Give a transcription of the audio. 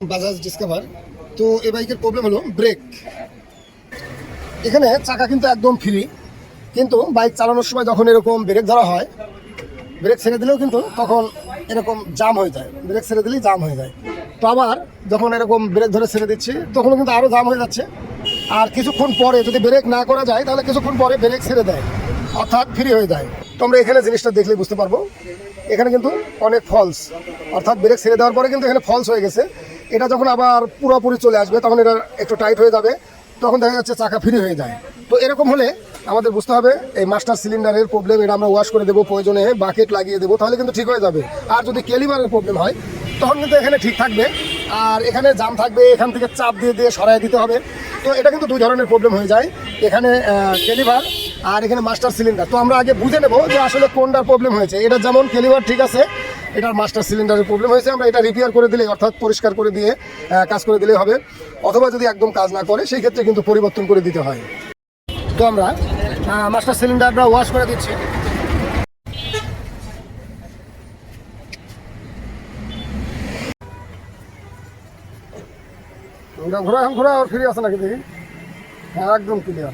Bajaj discover. তো এই বাইকের প্রবলেম হলো ব্রেক। এখানে চাকা কিন্তু একদম ফ্রি, কিন্তু বাইক চালানোর সময় যখন এরকম ব্রেক ধরা হয়, ব্রেক ছেড়ে দিলেও কিন্তু তখন এরকম জাম হয়ে যায়, ব্রেক ছেড়ে দিলেই জাম হয়ে যায়। তো আবার যখন এরকম ব্রেক ধরে ছেড়ে দিচ্ছি তখনও কিন্তু আরও জাম হয়ে যাচ্ছে। আর কিছুক্ষণ পরে যদি ব্রেক না করা যায় তাহলে কিছুক্ষণ পরে ব্রেক ছেড়ে দেয়, অর্থাৎ ফ্রি হয়ে যায়। তো আমরা এখানে জিনিসটা দেখলেই বুঝতে পারবো এখানে কিন্তু অনেক ফলস, অর্থাৎ ব্রেক ছেড়ে দেওয়ার পরে কিন্তু এখানে ফলস হয়ে গেছে। এটা যখন আবার পুরোপুরি চলে আসবে তখন এটা একটু টাইট হয়ে যাবে, তখন দেখা যাচ্ছে চাকা ফ্রি হয়ে যায়। তো এরকম হলে আমাদের বুঝতে হবে এই মাস্টার সিলিন্ডারের প্রবলেম, এটা আমরা ওয়াশ করে দেবো, প্রয়োজনে বাকেট লাগিয়ে দেবো, তাহলে কিন্তু ঠিক হয়ে যাবে। আর যদি ক্যালিবারের প্রবলেম হয় তখন কিন্তু এখানে ঠিক থাকবে, আর এখানে জাম থাকবে, এখান থেকে চাপ দিয়ে দিয়ে সরাই দিতে হবে। তো এটা কিন্তু দুই ধরনের প্রবলেম হয়ে যায়, এখানে ক্যালিভার আর এখানে মাস্টার সিলিন্ডার। তো আমরা আগে বুঝে নেব যে আসলে কোনটার প্রবলেম হয়েছে। এটা যেমন ক্যালিভার ঠিক আছে, এটার মাস্টার সিলিন্ডারের প্রবলেম হয়েছে, আমরা এটা রিপেয়ার করে দিলে, অর্থাৎ পরিষ্কার করে দিয়ে কাজ করে দিলেই হবে। অথবা যদি একদম কাজ না করে সেই ক্ষেত্রে কিন্তু পরিবর্তন করে দিতে হয়। তো আমরা মাস্টার সিলিন্ডারটা ওয়াশ করে দিচ্ছি। ঘোরা ঘোরা আর ফ্রি আছে নাকি দেখি? হ্যাঁ, একদম ক্লিয়ার।